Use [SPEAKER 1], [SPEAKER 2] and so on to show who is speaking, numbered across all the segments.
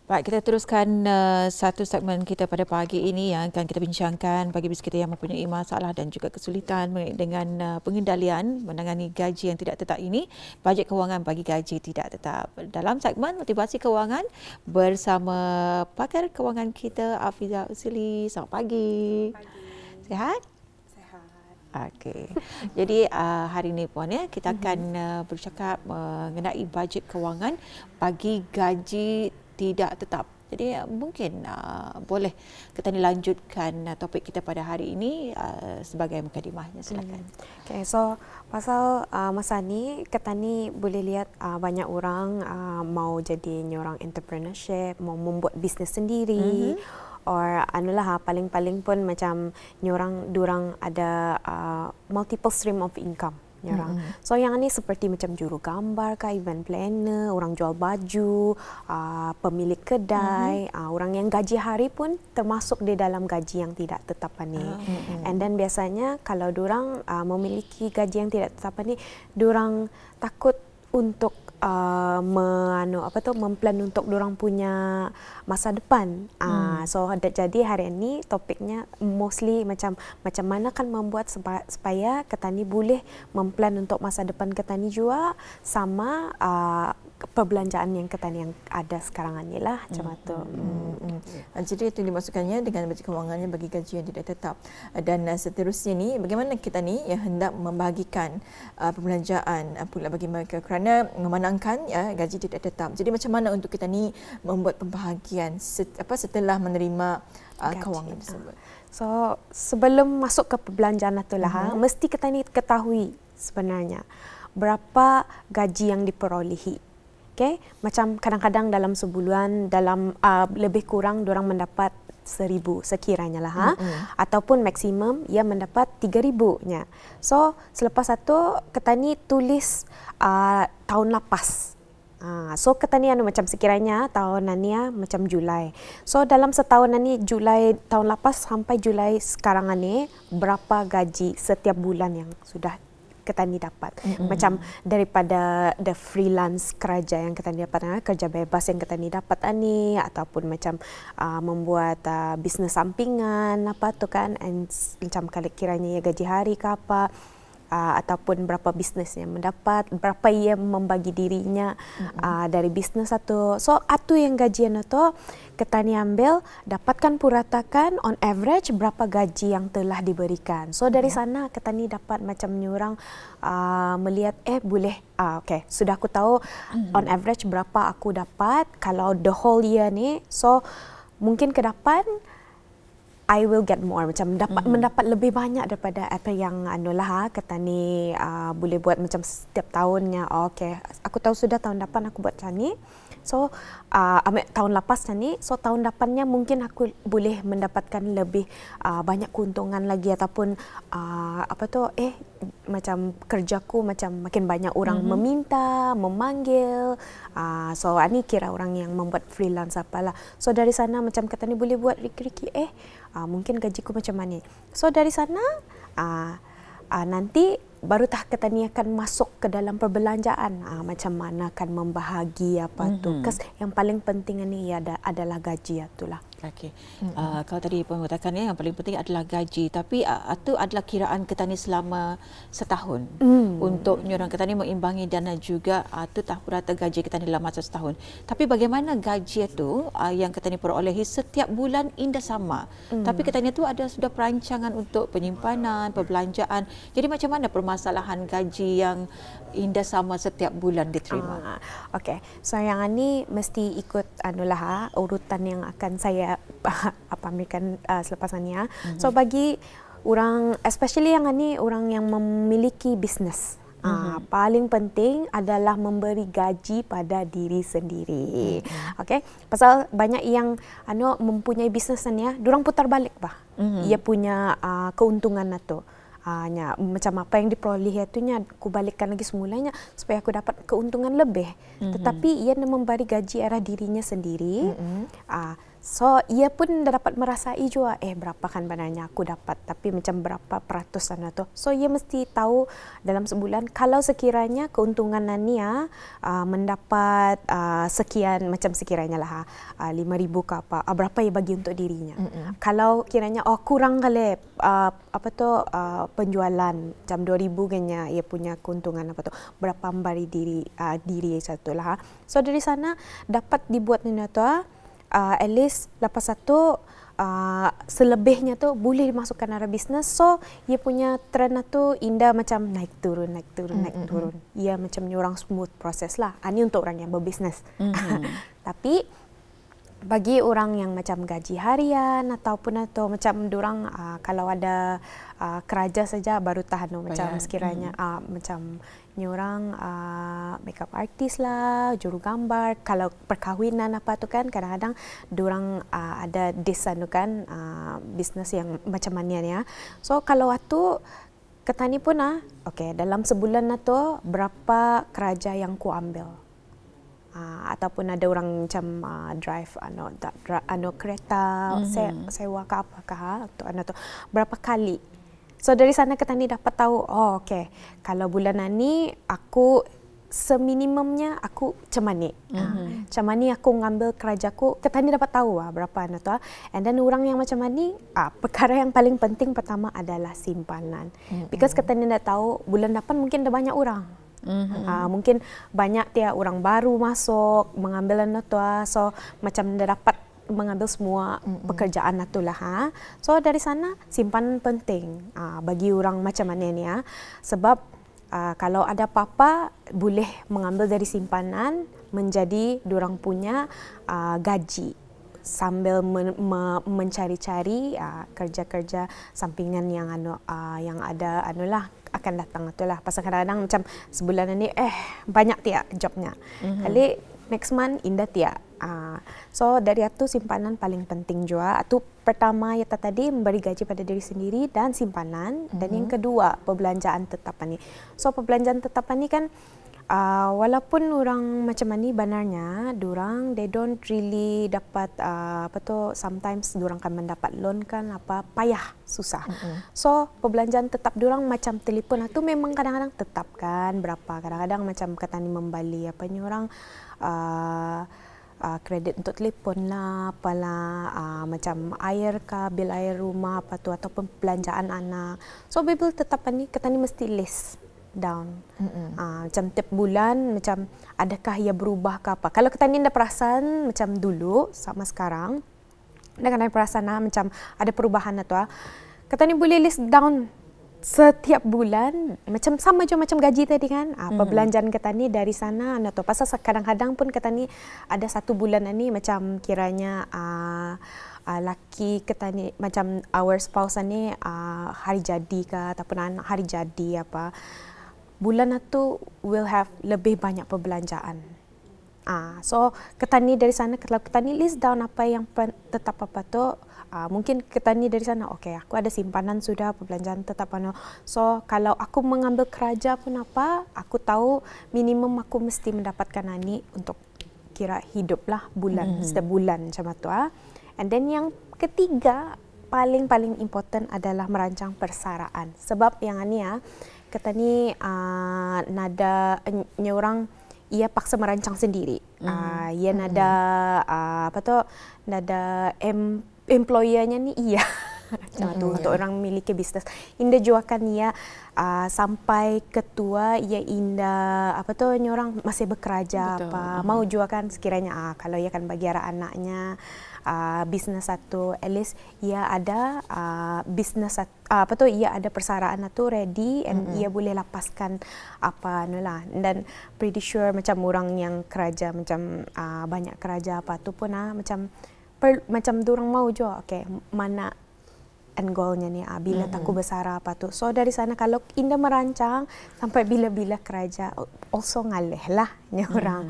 [SPEAKER 1] Baik, kita teruskan satu segmen kita pada pagi ini yang akan kita bincangkan bagi bis kita yang mempunyai masalah dan juga kesulitan dengan pengendalian menangani gaji yang tidak tetap ini, bajet kewangan bagi gaji tidak tetap. Dalam segmen motivasi kewangan bersama pakar kewangan kita Afizah Usuli. Selamat pagi. Sihat? Okey. Jadi hari ini puan ya kita akan bercakap mengenai bajet kewangan bagi gaji tidak tetap. Jadi mungkin boleh kita lanjutkan topik kita pada hari ini sebagai mukadimahnya, silakan.
[SPEAKER 2] Okay, so pasal masa ni kita ni boleh lihat banyak orang mau jadi orang entrepreneurship, mau membuat bisnes sendiri. Or anulah paling-paling pun macam durang ada multiple stream of income nyorang. So yang ni seperti macam juru gambar kah, event planner, orang jual baju, pemilik kedai, orang yang gaji hari pun termasuk di dalam gaji yang tidak tetap ni. And then biasanya kalau durang memiliki gaji yang tidak tetap ni, durang takut untuk memplan untuk dorang punya masa depan. So jadi hari ini topiknya mostly macam mana kan membuat supaya kita ni boleh memplan untuk masa depan kita ni juga sama perbelanjaan yang kita ni yang ada sekarang ni lah macam tu.
[SPEAKER 1] Jadi itu dimasukkannya dengan bajet kewangannya bagi gaji yang tidak tetap. Dan seterusnya ni bagaimana kita ni yang hendak membahagikan perbelanjaan pula bagi mereka kerana memenangkan gaji tidak tetap. Jadi macam mana untuk kita ni membuat pembahagian setelah menerima kewangan tersebut?
[SPEAKER 2] So sebelum masuk ke perbelanjaan itulah mesti kita ni ketahui sebenarnya berapa gaji yang diperolehi. Okay? Macam kadang-kadang dalam sebulan lebih kurang dorang mendapat 1,000 sekiranya lah ataupun maksimum ia mendapat 3,000-nya. So selepas itu kita ni tulis tahun lepas. So kita ni macam sekiranya tahun ni macam Julai. So dalam setahun ni Julai tahun lepas sampai Julai sekarang ni berapa gaji setiap bulan yang sudah kita ni dapat. Macam daripada the freelance kerja yang kita ni dapat, kerja bebas yang kita ni dapat ni, ataupun macam membuat bisnes sampingan apa tu kan, and macam kalau kiranya gaji hari ke apa, ataupun berapa bisnes yang mendapat, berapa ia membagi dirinya dari bisnes satu. So atu yang gajian itu kita ni ambil, dapatkan puratakan on average berapa gaji yang telah diberikan. So dari sana kita ni dapat macam orang melihat boleh okay, sudah aku tahu on average berapa aku dapat kalau the whole year ni. So mungkin ke depan I will get more, macam mendapat lebih banyak daripada apa yang kita ni boleh buat macam setiap tahunnya. Okay, aku tahu sudah tahun depan aku buat macam ni. So tahun lepas ni, so tahun depannya mungkin aku boleh mendapatkan lebih banyak keuntungan lagi, ataupun macam kerjaku macam makin banyak orang meminta, memanggil. So ini kira orang yang membuat freelance apalah. So dari sana macam kata ni boleh buat riki-riki mungkin gajiku macam mana. So dari sana nanti baru kita ni akan masuk ke dalam perbelanjaan, macam mana akan membahagi apa tu. Kes yang paling penting ni adalah gaji itulah.
[SPEAKER 1] Okey. Kalau tadi pengutakan yang paling penting adalah gaji, tapi itu adalah kiraan kita ni selama setahun untuk orang kita ni mengimbangi dana juga tu purata gaji kita ni dalam masa setahun. Tapi bagaimana gaji itu yang kita ni perolehi setiap bulan indah sama. Tapi kita ni tu ada sudah perancangan untuk penyimpanan, perbelanjaan. Jadi macam mana permasalahan gaji yang indah sama setiap bulan diterima?
[SPEAKER 2] Okey. So yang ini mesti ikut urutan yang akan saya pamerkan selepas ini. So bagi orang, especially yang ini orang yang memiliki bisnes, paling penting adalah memberi gaji pada diri sendiri. Okey, pasal banyak yang mempunyai bisnes ni, dorang putar balik ia punya keuntungan itu. Macam apa yang diperoleh itunya aku balikkan lagi semulanya supaya aku dapat keuntungan lebih. Tetapi ia memberi gaji arah dirinya sendiri. So, ia pun dah dapat merasai juga, berapa kan benarnya aku dapat, tapi macam berapa peratusan tu. So, ia mesti tahu dalam sebulan, kalau sekiranya keuntungan Nania mendapat sekian, macam sekiranya lah, 5,000 ke apa, berapa ia bagi untuk dirinya. Kalau kiranya, kurang kali, penjualan, macam 2,000 kayaknya ia punya keuntungan, berapa memberi diri satu lah. So, dari sana dapat dibuat Nania tu, at least lepas satu selebihnya tu boleh dimasukkan arah bisnes. So ia punya trend tu indah macam naik turun. Ia macam orang smooth proses lah. Ini untuk orang yang berbisnes. Tapi bagi orang yang macam gaji harian ataupun macam orang kalau ada kerja saja baru tahan macam sekiranya macam ni orang makeup artist lah, juru gambar, kalau perkahwinan apa tu kan kadang-kadang diorang ada desain tu kan bisnes yang macam mana ya. So kalau waktu ketani pun dalam sebulan tu berapa kerja yang ku ambil. Ataupun ada orang macam drive kereta sewa ke apakah atau berapa kali. So dari sana ketani dapat tahu kalau bulan ni aku seminimumnya aku macam ni aku ngambil kerjaku, ketani dapat tahu berapa tu. And then orang yang macam ni perkara yang paling penting pertama adalah simpanan. Because ketani dah tahu bulan depan mungkin ada banyak orang. Mungkin banyak orang baru masuk mengambil so macam dah dapat mengambil semua pekerjaan itulah. So dari sana simpanan penting bagi orang macam mana ni sebab kalau ada apa-apa boleh mengambil dari simpanan menjadi dorang punya gaji sambil mencari-cari kerja-kerja sampingan yang ada akan datang itulah. Pasal kadang-kadang macam sebulan ni banyak tiap jobnya. Kali next month indah tiap. So dari itu simpanan paling penting juga. Itu pertama tadi memberi gaji pada diri sendiri dan simpanan. Dan yang kedua perbelanjaan tetap ni. So perbelanjaan tetap ni kan walaupun orang macam ni benarnya they don't really dapat sometimes orang kan mendapat loan kan payah susah. So perbelanjaan tetap orang macam telefon itu memang kadang-kadang tetap kan berapa, kadang-kadang macam kata ni membeli orang kredit untuk telefon lah, apalah macam air ke, bil air rumah ataupun belanjaan anak. So bil tetap ni kata ni mesti list down. Macam tiap bulan macam adakah ia berubah ke apa. Kalau kata ni dah perasan macam dulu sama sekarang, dah kena perasan macam ada perubahan atau kata ni boleh list down setiap bulan macam sama je macam gaji tadi kan. Perbelanjaan kata ni dari sana atau pasal kadang-kadang pun kata ni ada satu bulan ni macam kiranya laki kata ni macam our spouse ni hari jadi ke ataupun hari jadi apa, bulan itu will have lebih banyak perbelanjaan. So ketani dari sana kalau ketani list down apa yang tetap apa tu, mungkin ketani dari sana aku ada simpanan sudah perbelanjaan tetap so kalau aku mengambil kerja pun apa, aku tahu minimum aku mesti mendapatkan ni untuk kira hidup lah bulan setiap bulan macam tu. And then yang ketiga paling important adalah merancang persaraan. Sebab yang ni kata ni nada orang ia paksa merancang sendiri. Ia nada nada employer-nya ni ia macam tu untuk orang memiliki bisnes. Indah juakan ia sampai ketua ia indah orang masih bekerja. Betul. Mau juakan sekiranya kalau ia akan bagi arah anaknya bisnes satu, at least ia ada bisnes ia ada persaraan tu ready and ia boleh lapaskan dan pretty sure macam orang yang kerja macam banyak kerja tu pun macam dorang mau juga mana end goalnya ni bila aku besar tu. So dari sana kalau indah merancang sampai bila-bila kerja also ngalih lah ni orang.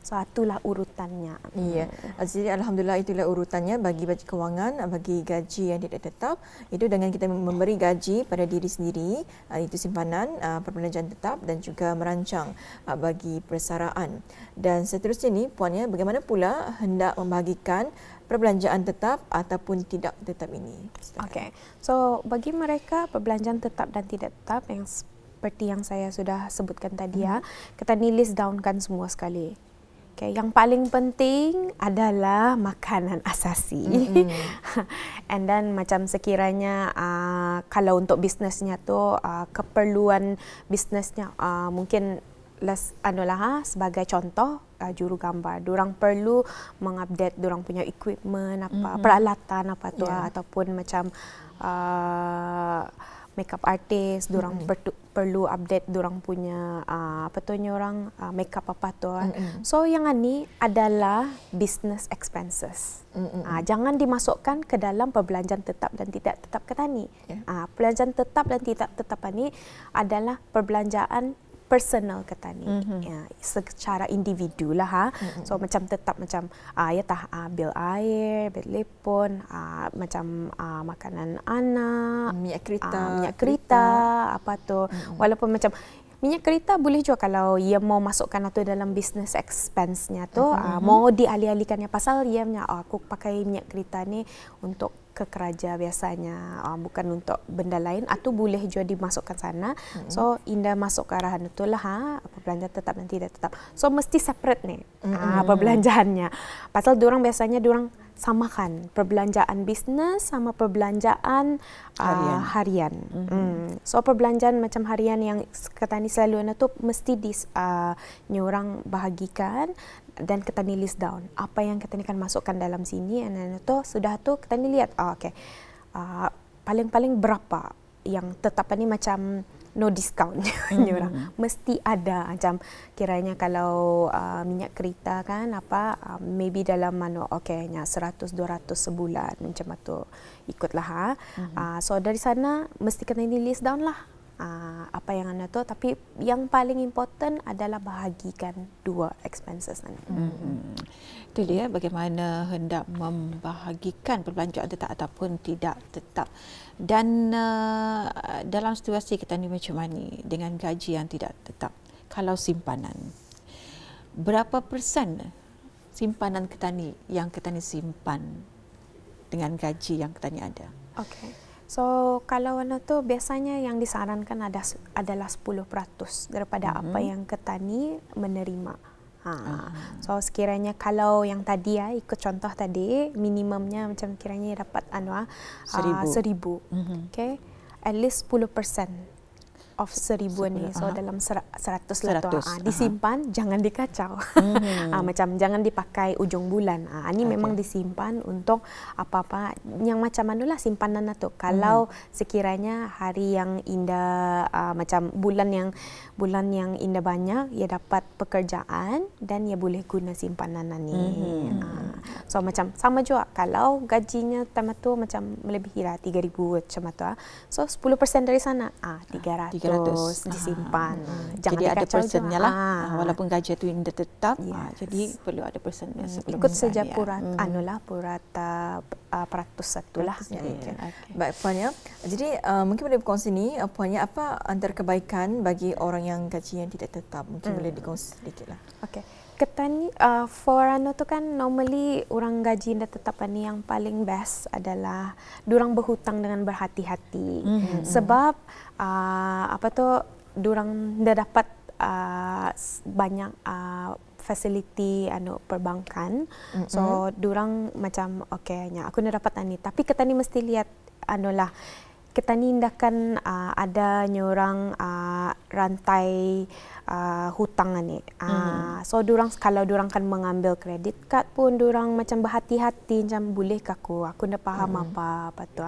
[SPEAKER 2] So itulah urutannya.
[SPEAKER 1] Iya, jadi alhamdulillah itulah urutannya bagi bajet kewangan, bagi gaji yang tidak tetap. Itu dengan kita memberi gaji pada diri sendiri, itu simpanan, perbelanjaan tetap dan juga merancang bagi persaraan. Dan seterusnya ni Puan ya, bagaimana pula hendak membahagikan perbelanjaan tetap ataupun tidak tetap ini?
[SPEAKER 2] Okey. So bagi mereka perbelanjaan tetap dan tidak tetap yang seperti yang saya sudah sebutkan tadi ya, kita ni list downkan semua sekali. Okay, yang paling penting adalah makanan asasi. And then macam sekiranya kalau untuk bisnesnya tu keperluan bisnesnya mungkin sebagai contoh juru gambar, diorang perlu mengupdate diorang punya equipment peralatan apa tu ataupun macam makeup artist, diorang perlu update diorang punya orang makeup apa tu. So yang ini adalah business expenses. Jangan dimasukkan ke dalam perbelanjaan tetap dan tidak tetap ketani. Perbelanjaan tetap dan tidak tetap ini adalah perbelanjaan personal ketani, secara individu lah. So macam tetap macam bil air, bil telefon, macam makanan anak,
[SPEAKER 1] minyak
[SPEAKER 2] kereta, apa tu. Walaupun macam minyak kereta boleh juga kalau ia mau masukkan itu dalam business expense-nya tu, mau dialih-alihkannya pasal ia aku pakai minyak kereta ni untuk ke kerja biasanya, bukan untuk benda lain, atau boleh juga dimasukkan sana. So indah masuk ke arahan itulah perbelanjaan tetap dan tidak tetap. So mesti separate nih perbelanjaannya. Pasal diorang biasanya diorang samakan perbelanjaan bisnes sama perbelanjaan harian. So perbelanjaan macam harian yang ketani selalu tu mesti orang bahagikan dan ketani list down apa yang ketani kan masukkan dalam sini. Dan itu sudah tu ketani lihat paling-paling berapa yang tetap ni macam no discount. Orang mesti ada macam kiranya kalau minyak kereta kan maybe dalam nya 100-200 sebulan macam tu ikutlah. So dari sana mesti kena list down lah apa yang anda tu, tapi yang paling important adalah bahagikan dua expenses ni.
[SPEAKER 1] Itu dia bagaimana hendak membahagikan perbelanjaan tetap ataupun tidak tetap. Dan dalam situasi kita ni macam mana dengan gaji yang tidak tetap, kalau simpanan, berapa persen simpanan ketani yang ketani simpan dengan gaji yang ketani ada?
[SPEAKER 2] Okey. So kalau tu biasanya yang disarankan adalah 10% daripada apa yang ketani menerima. So sekiranya kalau yang tadi ikut contoh tadi minimumnya macam kiranya dapat 1,000. Okay, at least 10% of 1,000 ni. So dalam 100 lah tu. Disimpan, jangan dikacau. Macam jangan dipakai ujung bulan. Ini memang disimpan untuk apa-apa yang macam manulah simpanan tu. Kalau sekiranya hari yang indah, macam bulan yang indah banyak, ia dapat pekerjaan dan ia boleh guna simpanan ni. So macam sama juga kalau gajinya time tu macam melebihi 3,000 macam tu. So 10% dari sana 300 disimpan.
[SPEAKER 1] Jangan jadi ada persennya lah. Walaupun gaji itu indah tetap, jadi perlu ada persennya.
[SPEAKER 2] Ikut saja peratus satu lah.
[SPEAKER 1] Baik Puan ya. Jadi mungkin boleh berkongsi ni Puan ya, apa antara kebaikan bagi orang yang gaji yang tidak tetap? Mungkin boleh dikongsi sedikit lah.
[SPEAKER 2] Okey. Ketani for tu kan normally orang gaji yang tetap ni yang paling best adalah diorang berhutang dengan berhati-hati. Sebab diorang dah dapat banyak fasiliti perbankan. So diorang macam aku nak dapat ni, tapi ketani mesti lihat ketani indakan ada orang rantai hutang ni. So kalau diorang kan mengambil kredit kad pun diorang macam berhati-hati macam boleh ke aku nak faham apa tu.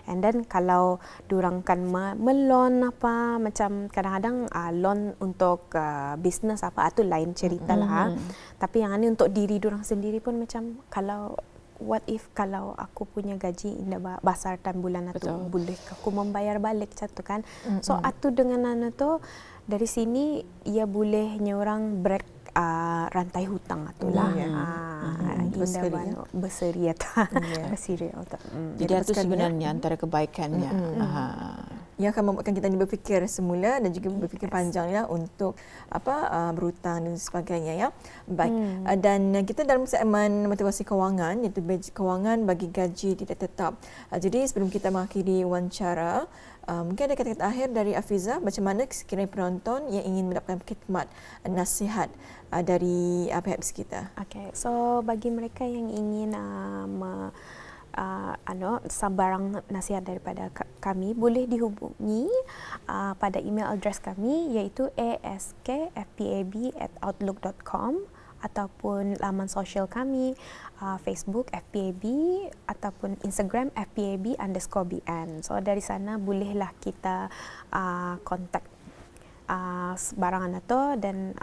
[SPEAKER 2] And then kalau diorang kan melon macam kadang-kadang loan untuk bisnes itu lain cerita lah. Tapi yang ini untuk diri diorang sendiri pun macam kalau what if kalau aku punya gaji indah besar tan bulan itu boleh aku membayar balik macam kan. So atu dengan tu dari sini ia boleh orang break rantai hutang itulah. Berseri atau berseri.
[SPEAKER 1] Jadi itu sebenarnya antara kebaikannya.
[SPEAKER 3] Yang akan membuatkan kita ni berfikir semula dan juga berfikir panjang ya untuk berhutang dan sebagainya ya. Baik. Dan kita dalam segmen motivasi kewangan, iaitu bajet kewangan bagi gaji tidak tetap. Jadi sebelum kita mengakhiri wawancara, mungkin ada kata-kata akhir dari Afiza, macam mana sekiranya penonton yang ingin mendapatkan khidmat nasihat dari pihak kita.
[SPEAKER 2] Okay, so bagi mereka yang ingin sebarang nasihat daripada kami, boleh dihubungi pada email address kami, iaitu askfpab@outlook.com, ataupun laman sosial kami, Facebook FPAB ataupun Instagram FPAB_BN. So dari sana bolehlah kita kontak sebarangan itu, dan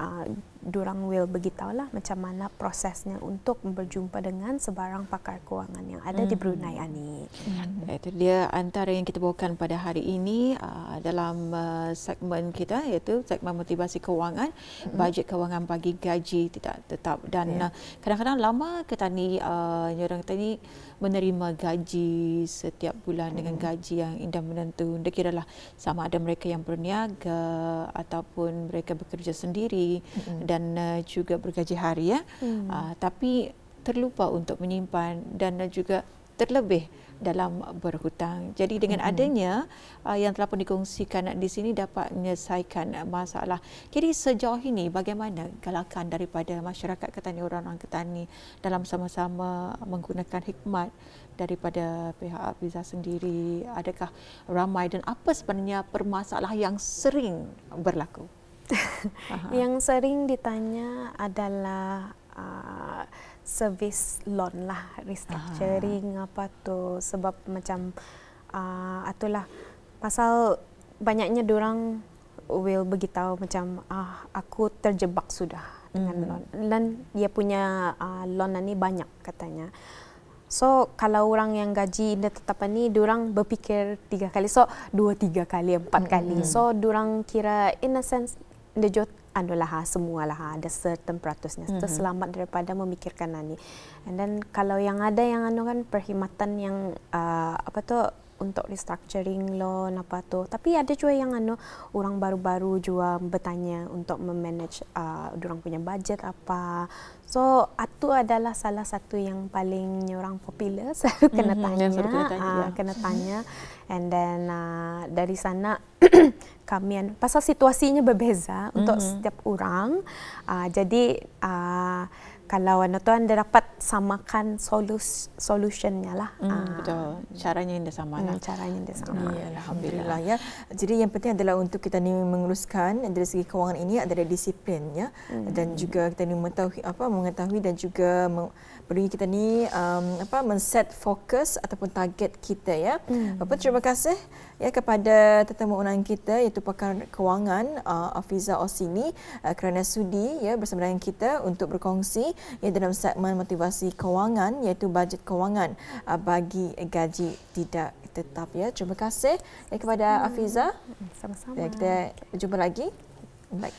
[SPEAKER 2] durang will beritahulah macam mana prosesnya untuk berjumpa dengan sebarang pakar kewangan yang ada di Brunei ini.
[SPEAKER 1] Itu dia antara yang kita bawakan pada hari ini dalam segmen kita, iaitu segmen motivasi kewangan, bajet kewangan bagi gaji tidak tetap. Dan kadang-kadang lama orang kata ni menerima gaji setiap bulan dengan gaji yang indah menentu. Dia kiralah sama ada mereka yang berniaga ataupun mereka bekerja sendiri dan juga bergaji hari ya. Tapi terlupa untuk menyimpan dan juga terlebih dalam berhutang. Jadi dengan adanya yang telah pun dikongsikan di sini dapat menyelesaikan masalah. Jadi sejauh ini bagaimana galakan daripada masyarakat Ketani, orang-orang Ketani dalam sama-sama menggunakan hikmat daripada pihak Afiza sendiri? Adakah ramai dan apa sebenarnya permasalahan yang sering berlaku?
[SPEAKER 2] Yang sering ditanya adalah service loan lah, restructuring apa tu, sebab macam itulah pasal banyaknya dorang will beritahu macam aku terjebak sudah dengan loan, dan dia punya loan ni banyak katanya. So kalau orang yang gaji dia tetap ni, dorang berfikir 3 kali, so 2-3 kali, 4 kali. So dorang kira in a sense dia semualah ada certain peratusnya. Selamat daripada memikirkan ni. And then kalau yang ada yang kan perkhidmatan yang untuk restructuring loan apa tu. Tapi ada juga yang orang baru-baru juga bertanya untuk memanage orang punya budget apa. So itu adalah salah satu yang paling orang popular kena tanya. And then dari sana kami pasal situasinya berbeza untuk setiap orang. Jadi kalau anda dapat samakan solutionnya lah.
[SPEAKER 1] Betul. Caranya yang sama lah.
[SPEAKER 2] Caranya yang sama.
[SPEAKER 3] Ya, alhamdulillah ya. Jadi yang penting adalah untuk kita ni menguruskan dari segi kewangan ini adalah disiplin ya. Dan juga kita ni mengetahui dan juga perlu kita ni men-set fokus ataupun target kita ya. Terima kasih ya kepada tetamu undangan kita, iaitu pakar kewangan Afiza Osini kerana sudi ya bersama dengan kita untuk berkongsi ya dalam segmen motivasi kewangan, iaitu bajet kewangan bagi gaji tidak tetap ya. Terima kasih kepada Afiza.
[SPEAKER 2] Sama-sama.
[SPEAKER 3] Kita jumpa lagi. Baik.